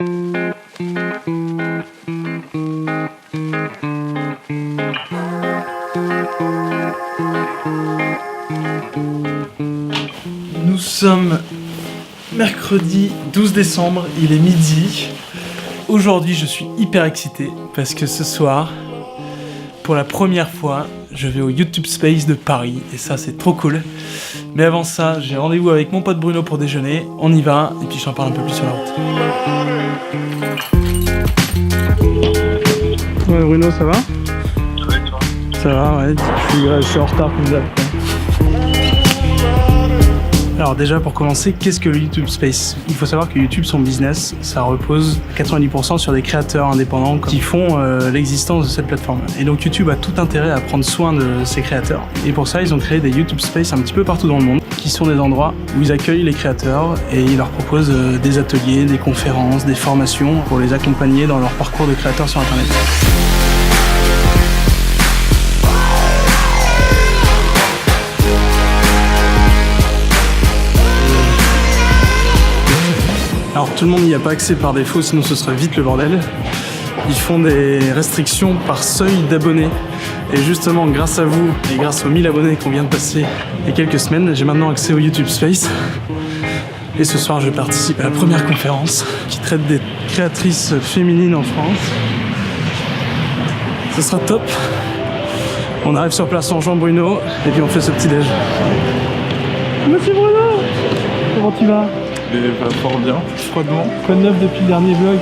Nous sommes mercredi 12 décembre, il est midi. Aujourd'hui, je suis hyper excité parce que ce soir, pour la première fois, je vais au YouTube Space de Paris et ça, c'est trop cool. Mais avant ça, j'ai rendez-vous avec mon pote Bruno pour déjeuner. On y va et puis je t'en parle un peu plus sur la route. Ouais, Bruno, ça va ? Ouais, toi ? Ça va, ouais. Je suis en retard comme d'hab. Alors déjà pour commencer, qu'est-ce que le YouTube Space ? Il faut savoir que YouTube, son business, ça repose 90% sur des créateurs indépendants qui font l'existence de cette plateforme. Et donc YouTube a tout intérêt à prendre soin de ses créateurs. Et pour ça, ils ont créé des YouTube Space un petit peu partout dans le monde, qui sont des endroits où ils accueillent les créateurs et ils leur proposent des ateliers, des conférences, des formations pour les accompagner dans leur parcours de créateur sur Internet. Alors tout le monde n'y a pas accès par défaut, sinon ce serait vite le bordel. Ils font des restrictions par seuil d'abonnés. Et justement, grâce à vous et grâce aux 1000 abonnés qu'on vient de passer il y a quelques semaines, j'ai maintenant accès au YouTube Space. Et ce soir, je participe à la première conférence qui traite des créatrices féminines en France. Ce sera top. On arrive sur place, on rejoint Bruno et puis on fait ce petit déj. Monsieur Bruno, comment tu vas ? Mais pas fort bien, froidement. Quoi de neuf depuis le dernier vlog ?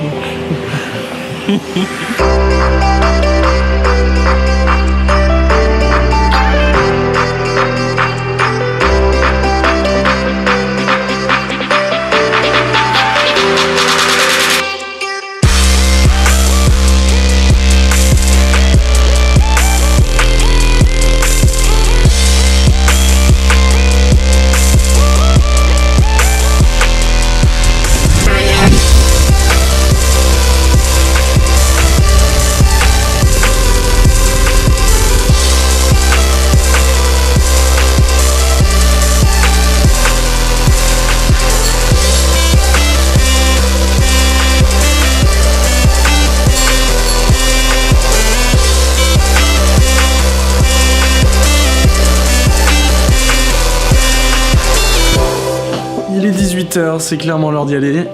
Il est 18h, c'est clairement l'heure d'y aller.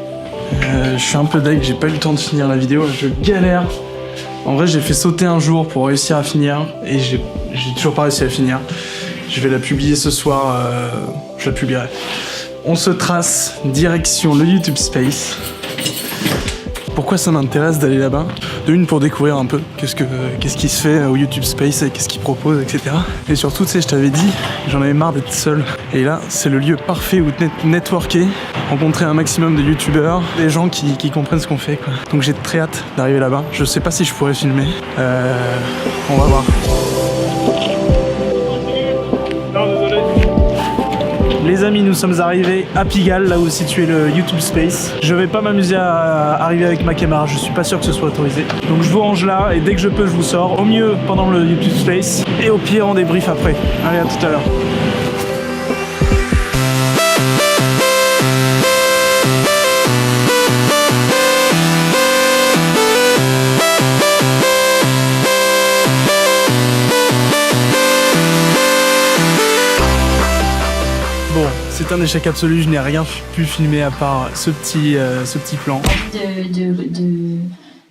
Je suis un peu deg, j'ai pas eu le temps de finir la vidéo, je galère. En vrai, j'ai fait sauter un jour pour réussir à finir et j'ai toujours pas réussi à finir. Je vais la publier ce soir, je la publierai. On se trace direction le YouTube Space. Pourquoi ça m'intéresse d'aller là-bas ? De une, pour découvrir un peu qu'est-ce qui se fait au YouTube Space et qu'est-ce qu'ils proposent, etc. Et surtout, tu sais, je t'avais dit, j'en avais marre d'être seul. Et là, c'est le lieu parfait où networker, rencontrer un maximum de youtubeurs, des gens qui comprennent ce qu'on fait, quoi. Donc j'ai très hâte d'arriver là-bas. Je sais pas si je pourrais filmer. On va voir. Les amis, nous sommes arrivés à Pigalle, là où est situé le YouTube Space. Je vais pas m'amuser à arriver avec ma caméra, je suis pas sûr que ce soit autorisé. Donc je vous range là, et dès que je peux, je vous sors. Au mieux pendant le YouTube Space, et au pire, on débrief après. Allez, à tout à l'heure. Bon, c'est un échec absolu, je n'ai rien pu filmer à part ce petit plan.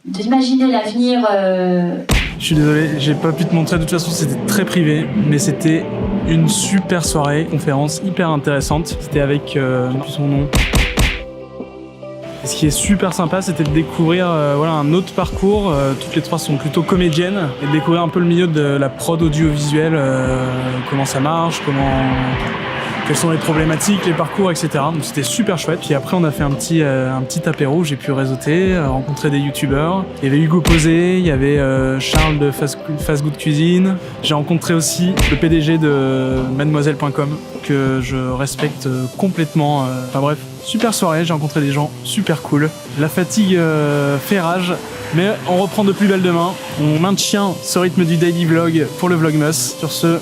D'imaginer l'avenir. Je suis désolé, j'ai pas pu te montrer, de toute façon c'était très privé, mais c'était une super soirée, conférence hyper intéressante. C'était avec, je sais plus son nom. Et ce qui est super sympa, c'était de découvrir voilà, un autre parcours. Toutes les trois sont plutôt comédiennes, et de découvrir un peu le milieu de la prod audiovisuelle, comment ça marche, quelles sont les problématiques, les parcours, etc. Donc c'était super chouette. Puis après, on a fait un petit apéro où j'ai pu réseauter, rencontrer des youtubeurs. Il y avait Hugo Posé, il y avait Charles de Fast Good Cuisine. J'ai rencontré aussi le PDG de mademoiselle.com que je respecte complètement. Enfin bref, super soirée, j'ai rencontré des gens super cool. La fatigue fait rage, mais on reprend de plus belle demain. On maintient ce rythme du daily vlog pour le Vlogmas. Sur ce,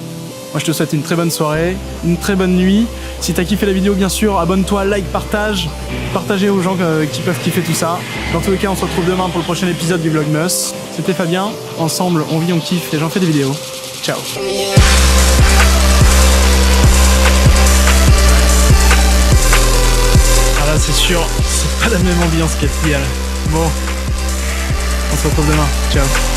Moi je te souhaite une très bonne soirée, une très bonne nuit. Si t'as kiffé la vidéo, bien sûr, abonne-toi, like, partage. Partagez aux gens qui peuvent kiffer tout ça. Dans tous les cas, on se retrouve demain pour le prochain épisode du Vlogmas. C'était Fabien, ensemble on vit, on kiffe et j'en fais des vidéos. Ciao. Ah là c'est sûr, c'est pas la même ambiance qu'à Bon, on se retrouve demain. Ciao.